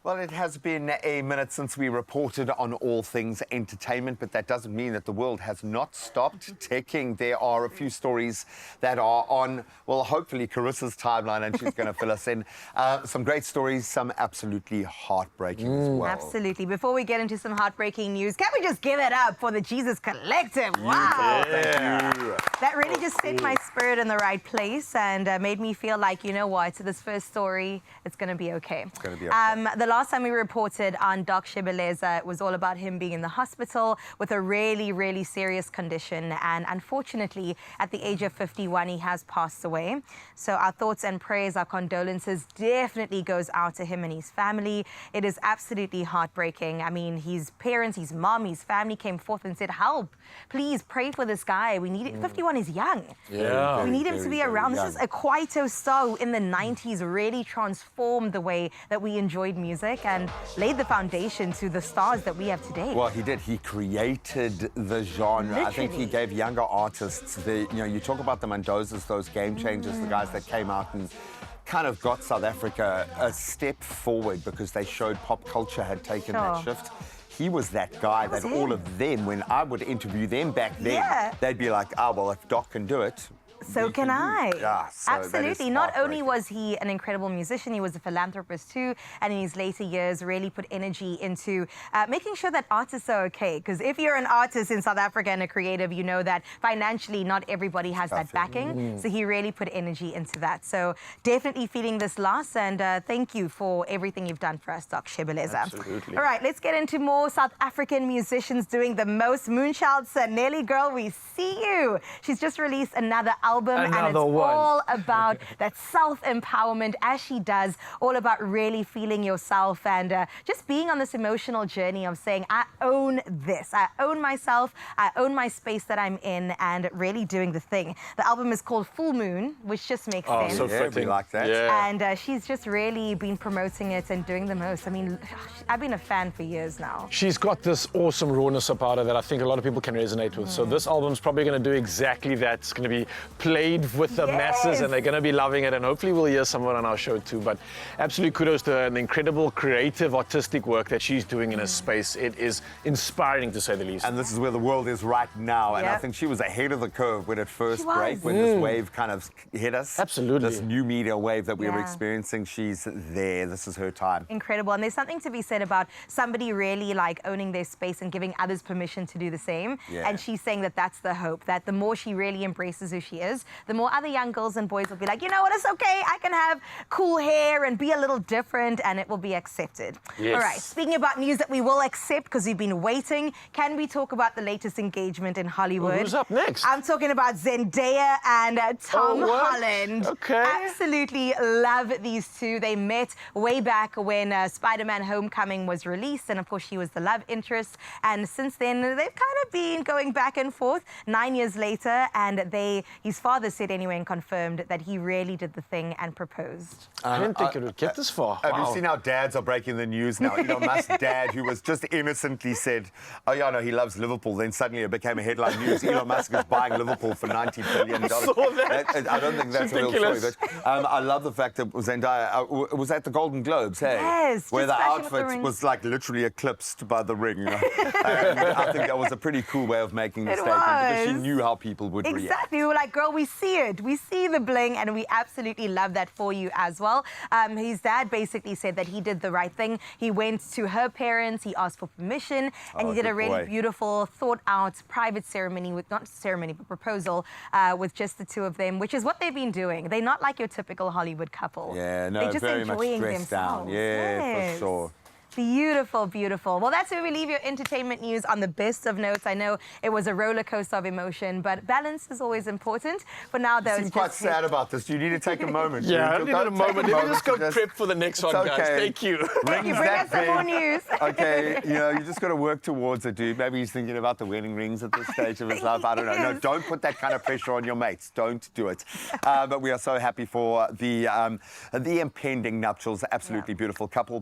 Well, it has been a minute since we reported on all things entertainment, but that doesn't mean that the world has not stopped ticking. There are a few stories that are on, well, hopefully Carissa's timeline, and she's going to fill us in. Some great stories, some absolutely heartbreaking as well. Absolutely. Before we get into some heartbreaking news, can we just give it up for the Jesus Collective? Wow. Thank you. That really just set my spirit in the right place and made me feel like, you know what, this first story, it's going to be okay. It's going to be okay. The last time we reported on Doc Shebeleza, it was all about him being in the hospital with a really, really serious condition. And unfortunately, at the age of 51, he has passed away. So our thoughts and prayers, our condolences definitely goes out to him and his family. It is absolutely heartbreaking. I mean, his parents, his mom, his family came forth and said, help, please pray for this guy. We need it. 51 is young. Yeah. We need him to be around. This is a Cupido star who in the 90s really transformed the way that we enjoyed music and laid the foundation to the stars that we have today. Well, he did. He created the genre. Literally. I think he gave younger artists you talk about the Mendozas, those game changers, the guys that came out and kind of got South Africa a step forward because they showed pop culture had taken that shift. He was that guy that all of them, when I would interview them back then, they'd be like, oh, well, if Doc can do it, so can I. Yeah, so absolutely. Not only was he an incredible musician, he was a philanthropist too, and in his later years really put energy into making sure that artists are okay. Because if you're an artist in South Africa and a creative, you know that financially not everybody has that backing. So he really put energy into that. So definitely feeling this loss, and thank you for everything you've done for us, Doc Shebeleza. Absolutely. All right, let's get into more South African musicians doing the most. Moonchild Nelly, girl, we see you. She's just released another album, and it's all about that self-empowerment, as she does, all about really feeling yourself and just being on this emotional journey of saying, I own this, I own myself, I own my space that I'm in, and really doing the thing. The album is called Full Moon, which just makes sense. So fitting. Like that. Yeah. And she's just really been promoting it and doing the most. I mean, I've been a fan for years now. She's got this awesome rawness about her that I think a lot of people can resonate with. So this album's probably going to do exactly that. It's going to be played with the masses, and they're going to be loving it, and hopefully we'll hear someone on our show too. But absolute kudos to her, an incredible creative artistic work that she's doing in a space. It is inspiring, to say the least. And this is where the world is right now, and I think she was ahead of the curve when it first broke, when this wave kind of hit us. Absolutely. This new media wave that we were experiencing, she's there. This is her time. Incredible. And there's something to be said about somebody really like owning their space and giving others permission to do the same. And she's saying that that's the hope, that the more she really embraces who she is, the more other young girls and boys will be like, you know what, it's okay, I can have cool hair and be a little different, and it will be accepted. Yes. All right, speaking about news that we will accept because we've been waiting, can we talk about the latest engagement in Hollywood? Who's up next? I'm talking about Zendaya and Tom Holland. Okay. Absolutely love these two. They met way back when Spider-Man Homecoming was released, and of course she was the love interest, and since then they've kind of been going back and forth 9 years later, and his father said anyway and confirmed that he really did the thing and proposed. I didn't think it would get this far. Have you seen how dads are breaking the news now? Elon Musk's dad, who was just innocently said, oh yeah, no, he loves Liverpool. Then suddenly it became a headline news. Elon Musk is buying Liverpool for $90 billion. I saw that. I don't think that's a real story. But I love the fact that Zendaya was at the Golden Globes, hey? Yes. Where the outfit was like literally eclipsed by the ring. And I think that was a pretty cool way of making the statement because she knew how people would react. Exactly. We were like, girl, we see it. We see the bling, and we absolutely love that for you as well. His dad basically said that he did the right thing. He went to her parents, he asked for permission, and he did a really beautiful, thought-out private ceremony, not ceremony, but proposal with just the two of them, which is what they've been doing. They're not like your typical Hollywood couple. Yeah, no, they're just very enjoying much dressed down. themselves. Yeah, for sure. Beautiful, beautiful. Well, that's where we leave your entertainment news on the best of notes. I know it was a roller coaster of emotion, but balance is always important. For now, though, You seem quite sad about this. Do you need to take a moment? Yeah, I need a moment. Let me just go prep for the next one, guys. Thank you. Thank you. Bring us some more news. Okay, you just got to work towards it, dude. Maybe he's thinking about the wedding rings at this stage of his life. I don't know. No, don't put that kind of pressure on your mates. Don't do it. But we are so happy for the impending nuptials. Absolutely beautiful couple.